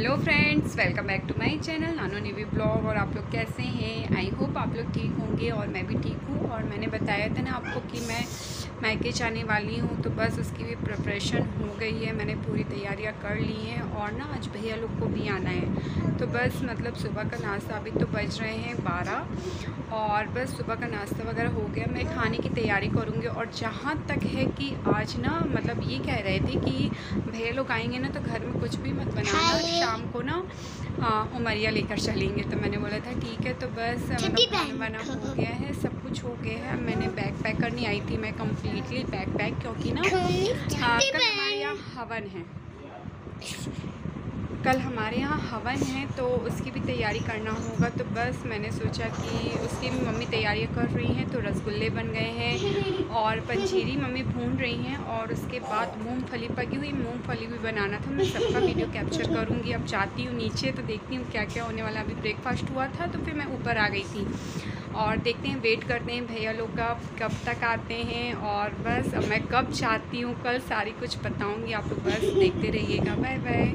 Hello friends, welcome back to my channel नानो नीवी blog. और आप लोग कैसे हैं? आई होप आप लोग ठीक होंगे और मैं भी ठीक हूँ। और मैंने बताया था ना आपको कि मैं मायके जाने वाली हूँ, तो बस उसकी भी प्रिपरेशन हो गई है। मैंने पूरी तैयारियाँ कर ली हैं और ना आज भैया लोग को भी आना है, तो बस मतलब सुबह का नाश्ता, अभी तो बज रहे हैं 12 और बस सुबह का नाश्ता वगैरह हो गया। मैं खाने की तैयारी करूँगी। और जहाँ तक है कि आज ना मतलब ये कह रहे थे कि भैया लोग आएंगे ना तो घर में कुछ भी मत बनाना, शाम को ना उमरिया लेकर चलेंगे। तो मैंने बोला था ठीक है। तो बस मतलब खाना वाना हो गया है, सब कुछ हो गया है। मैंने बैग पैक करनी आई थी, मैं कम्प्लीटली बैग पैक, क्योंकि ना कल हमारे यहाँ हवन है। कल हमारे यहाँ हवन है तो उसकी भी तैयारी करना होगा। तो बस मैंने सोचा कि उसकी भी मम्मी तैयारियाँ कर रही हैं। तो रसगुल्ले बन गए हैं और पंजीरी मम्मी भून रही हैं। और उसके बाद मूंगफली, पकी हुई मूंगफली भी बनाना था। मैं सबका वीडियो कैप्चर करूँगी। अब जाती हूँ नीचे तो देखती हूँ क्या क्या होने वाला। अभी ब्रेकफास्ट हुआ था तो फिर मैं ऊपर आ गई थी और देखते हैं, वेट करते हैं भैया लोग का कब तक आते हैं। और बस अब मैं कब जाती हूँ कल सारी कुछ बताऊँगी। आप लोग बस देखते रहिएगा। Bye bye.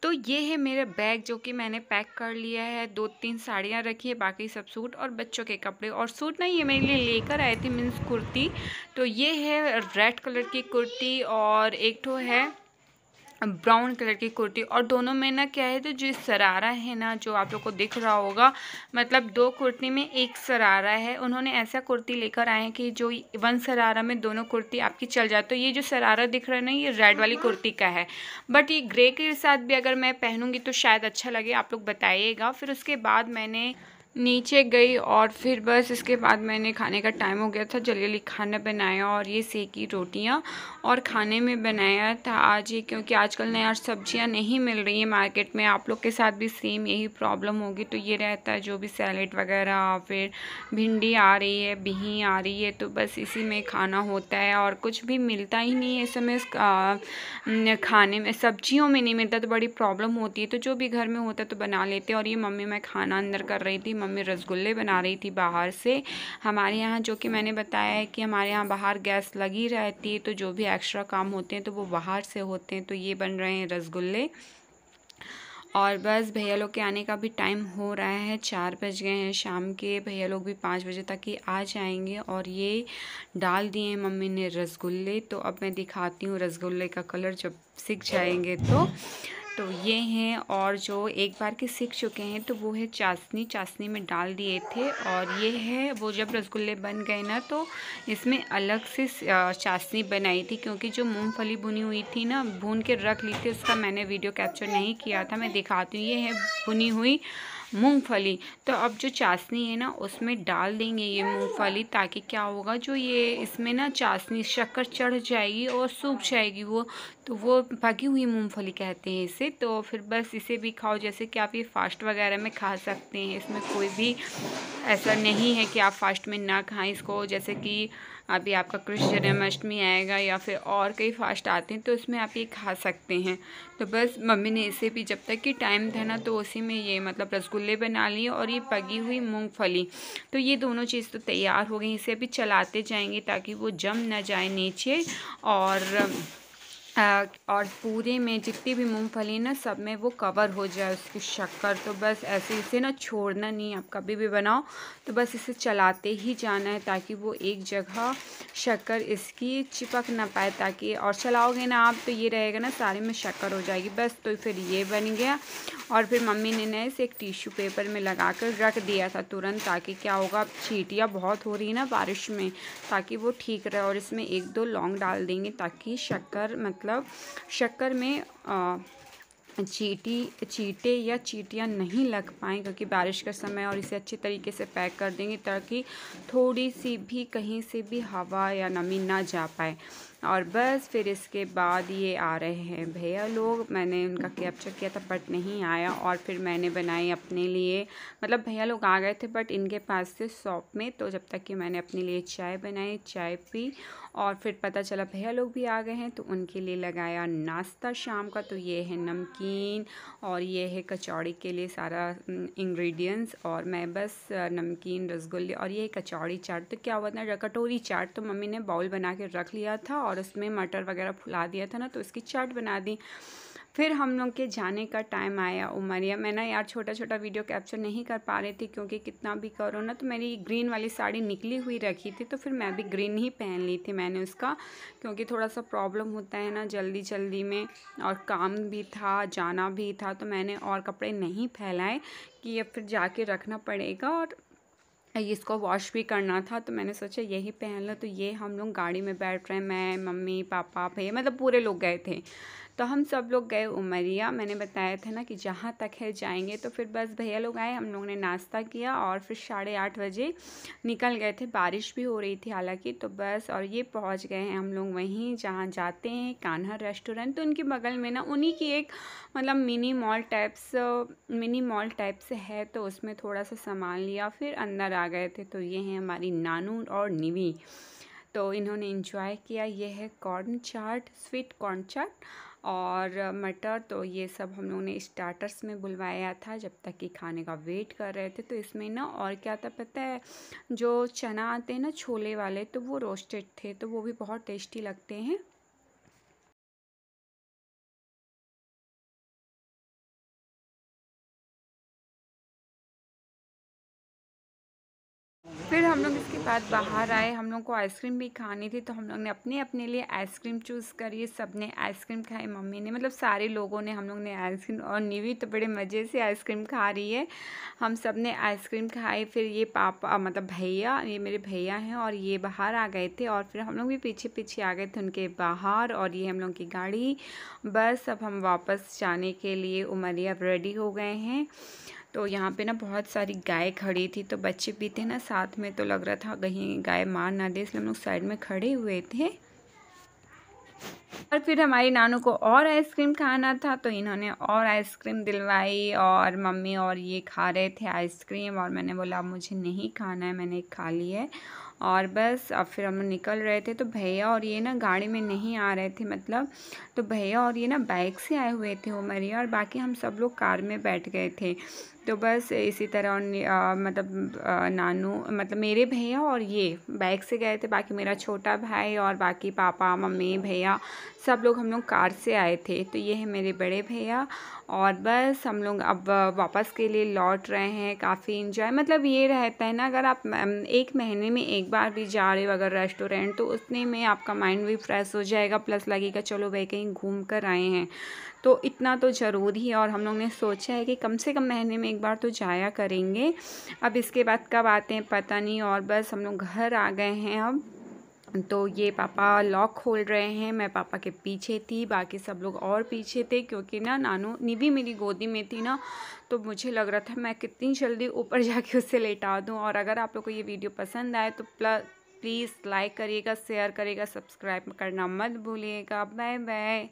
तो ये है मेरा बैग जो कि मैंने पैक कर लिया है। 2-3 साड़ियाँ रखी है, बाकी सब सूट और बच्चों के कपड़े। और सूट नहीं, ये मेरे लिए लेकर आए थे, मीन्स कुर्ती। तो ये है रेड कलर की कुर्ती और एक ठो है ब्राउन कलर की कुर्ती। और दोनों में ना क्या है, तो जो सरारा है ना, जो आप लोग को दिख रहा होगा, मतलब 2 कुर्ती में 1 सरारा है। उन्होंने ऐसा कुर्ती लेकर आए हैं कि जो 1 सरारा में दोनों कुर्ती आपकी चल जाए। तो ये जो सरारा दिख रहा है ना, ये रेड वाली कुर्ती का है, बट ये ग्रे के साथ भी अगर मैं पहनूंगी तो शायद अच्छा लगे। आप लोग बताइएगा। फिर उसके बाद मैंने नीचे गई और फिर बस इसके बाद मैंने खाने का टाइम हो गया था, जल्दी जल्दी खाना बनाया। और ये सेकी रोटियां और खाने में बनाया था आज ही, क्योंकि आजकल नया सब्जियां नहीं मिल रही हैं मार्केट में। आप लोग के साथ भी सेम यही प्रॉब्लम होगी। तो ये रहता है जो भी सैलेड वगैरह, फिर भिंडी आ रही है, बिही आ रही है, तो बस इसी में खाना होता है। और कुछ भी मिलता ही नहीं है इस समय खाने में, सब्जियों में नहीं मिलता, तो बड़ी प्रॉब्लम होती है। तो जो भी घर में होता है तो बना लेते हैं। और ये मम्मी, मैं खाना अंदर कर रही थी, मम्मी रसगुल्ले बना रही थी बाहर से। हमारे यहाँ जो कि मैंने बताया है कि हमारे यहाँ बाहर गैस लगी रहती है, तो जो भी एक्स्ट्रा काम होते हैं तो वो बाहर से होते हैं। तो ये बन रहे हैं रसगुल्ले। और बस भैया लोग के आने का भी टाइम हो रहा है, 4 बज गए हैं शाम के। भैया लोग भी 5 बजे तक ही आ जाएंगे। और ये डाल दिए मम्मी ने रसगुल्ले। तो अब मैं दिखाती हूँ रसगुल्ले का कलर जब सिक जाएंगे तो ये हैं। और जो एक बार के सीख चुके हैं तो वो है चाशनी, चाशनी में डाल दिए थे। और ये है वो, जब रसगुल्ले बन गए ना तो इसमें अलग से चाशनी बनाई थी, क्योंकि जो मूंगफली भुनी हुई थी ना, भून के रख ली थी, उसका मैंने वीडियो कैप्चर नहीं किया था। मैं दिखाती हूँ, ये है भुनी हुई मूंगफली। तो अब जो चाशनी है ना उसमें डाल देंगे ये मूंगफली, ताकि क्या होगा, जो ये इसमें ना चाशनी शक्कर चढ़ जाएगी और सूख जाएगी वो। तो वो पकी हुई मूंगफली कहते हैं इसे। तो फिर बस इसे भी खाओ, जैसे कि आप ये फास्ट वगैरह में खा सकते हैं। इसमें कोई भी ऐसा नहीं है कि आप फास्ट में ना खाएं इसको। जैसे कि अभी आपका कृष्ण जन्माष्टमी आएगा या फिर और कई फास्ट आते हैं तो उसमें आप ये खा सकते हैं। तो बस मम्मी ने इसे भी, जब तक कि टाइम था ना तो उसी में ये मतलब रसगुल्ले बना लिए और ये पकी हुई मूंगफली। तो ये दोनों चीज़ तो तैयार हो गई। इसे अभी चलाते जाएंगे ताकि वो जम ना जाए नीचे। और पूरे में जितनी भी मूंगफली ना, सब में वो कवर हो जाए उसकी शक्कर। तो बस ऐसे इसे ना छोड़ना नहीं। आप कभी भी बनाओ तो बस इसे चलाते ही जाना है, ताकि वो एक जगह शक्कर इसकी चिपक ना पाए। ताकि और चलाओगे ना आप तो ये रहेगा ना, सारे में शक्कर हो जाएगी बस। तो फिर ये बन गया। और फिर मम्मी ने इसे एक टिश्यू पेपर में लगा कर रख दिया था तुरंत, ताकि क्या होगा, चींटियाँ बहुत हो रही है ना बारिश में, ताकि वो ठीक रहे। और इसमें 1-2 लौंग डाल देंगे ताकि शक्कर, मतलब शक्कर में चींटे या चींटियाँ नहीं लग पाएँ, क्योंकि बारिश का समय। और इसे अच्छे तरीके से पैक कर देंगे ताकि थोड़ी सी भी कहीं से भी हवा या नमी ना जा पाए। और बस फिर इसके बाद ये आ रहे हैं भैया लोग। मैंने उनका कैप्चर किया था बट नहीं आया। और फिर मैंने बनाई अपने लिए, मतलब भैया लोग आ गए थे बट इनके पास से शॉप में। तो जब तक कि मैंने अपने लिए चाय बनाई, चाय पी। और फिर पता चला भैया लोग भी आ गए हैं, तो उनके लिए लगाया नाश्ता शाम का। तो ये है नमकीन और ये है कचौड़ी के लिए सारा इंग्रेडिएंट्स। और मैं बस नमकीन, रसगुल्ले और ये कचौड़ी चाट। तो क्या हुआ ना, कटोरी चाट तो मम्मी ने बाउल बना के रख लिया था और उसमें मटर वगैरह फुला दिया था ना, तो इसकी चाट बना दी। फिर हम लोग के जाने का टाइम आया उमरिया। मैं ना यार छोटा छोटा वीडियो कैप्चर नहीं कर पा रही थी क्योंकि कितना भी करो ना, तो मेरी ग्रीन वाली साड़ी निकली हुई रखी थी, तो फिर मैं भी ग्रीन ही पहन ली थी मैंने उसका, क्योंकि थोड़ा सा प्रॉब्लम होता है ना जल्दी जल्दी में, और काम भी था, जाना भी था, तो मैंने और कपड़े नहीं फैलाए कि अब फिर जाके रखना पड़ेगा, और इसको वॉश भी करना था, तो मैंने सोचा यही पहन लो। तो ये हम लोग गाड़ी में बैठ रहे हैं, मैं, मम्मी, पापा, भैया, मतलब पूरे लोग गए थे। तो हम सब लोग गए उमरिया। मैंने बताया था ना कि जहाँ तक है जाएंगे, तो फिर बस भैया लोग आए, हम लोगों ने नाश्ता किया और फिर 8:30 बजे निकल गए थे। बारिश भी हो रही थी हालांकि, तो बस और ये पहुँच गए हैं हम लोग वहीं जहाँ जाते हैं, कान्हा रेस्टोरेंट। तो उनके बगल में ना उन्हीं की एक मतलब मिनी मॉल टाइप से है, तो उसमें थोड़ा सा सामान लिया फिर अंदर आ गए थे। तो ये हैं हमारी नानू और निवी, तो इन्होंने इंजॉय किया। ये है कॉर्न चाट, स्वीट कॉर्न चाट और मटर, तो ये सब हम लोगों ने स्टार्टर्स में बुलवाया था जब तक कि खाने का वेट कर रहे थे। तो इसमें ना और क्या था पता है, जो चना आते हैं ना छोले वाले, तो वो रोस्टेड थे, तो वो भी बहुत टेस्टी लगते हैं। फिर हम लोग इसके बाद बाहर आए, हम लोग को आइसक्रीम भी खानी थी, तो हम लोग ने अपने अपने लिए आइसक्रीम चूज़ करी। सब ने आइसक्रीम खाई, मम्मी ने, मतलब सारे लोगों ने, हम लोग ने आइसक्रीम, और निवी तो बड़े मज़े से आइसक्रीम खा रही है। हम सब ने आइसक्रीम खाई। फिर ये पापा मतलब भैया, ये मेरे भैया हैं, और ये बाहर आ गए थे, और फिर हम लोग भी पीछे पीछे आ गए थे उनके बाहर। और ये हम लोग की गाड़ी, बस अब हम वापस जाने के लिए उमरिया रेडी हो गए हैं। तो यहाँ पे ना बहुत सारी गाय खड़ी थी, तो बच्चे भी थे ना साथ में, तो लग रहा था कहीं गाय मार ना दे, इसलिए हम लोग साइड में खड़े हुए थे। और फिर हमारी नानू को और आइसक्रीम खाना था, तो इन्होंने और आइसक्रीम दिलवाई, और मम्मी और ये खा रहे थे आइसक्रीम, और मैंने बोला अब मुझे नहीं खाना है, मैंने खा ली है। और बस अब फिर हम लोग निकल रहे थे, तो भैया और ये ना गाड़ी में नहीं आ रहे थे, मतलब तो भैया और ये ना बाइक से आए हुए थे उमरिया, और बाकी हम सब लोग कार में बैठ गए थे। तो बस इसी तरह मतलब नानू मतलब मेरे भैया और ये बाइक से गए थे, बाकी मेरा छोटा भाई और बाकी पापा, मम्मी, भैया, सब लोग हम लोग कार से आए थे। तो ये है मेरे बड़े भैया, और बस हम लोग अब वापस के लिए लौट रहे हैं। काफ़ी इंजॉय, मतलब ये रहता है ना, अगर आप एक महीने में एक बार भी जा रहे हो अगर रेस्टोरेंट, तो उतने में आपका माइंड भी फ्रेश हो जाएगा, प्लस लगेगा चलो भाई कहीं घूम कर आए हैं, तो इतना तो ज़रूरी है। और हम लोग ने सोचा है कि कम से कम महीने में एक बार तो जाया करेंगे। अब इसके बाद कब आते हैं पता नहीं। और बस हम लोग घर आ गए हैं अब। तो ये पापा लॉक खोल रहे हैं, मैं पापा के पीछे थी, बाकी सब लोग और पीछे थे, क्योंकि ना नानू निधि मेरी गोदी में थी ना, तो मुझे लग रहा था मैं कितनी जल्दी ऊपर जाके उससे लेटा दूँ। और अगर आप लोग को ये वीडियो पसंद आए तो प्लीज़ लाइक करिएगा, शेयर करिएगा, सब्सक्राइब करना मत भूलिएगा। Bye bye.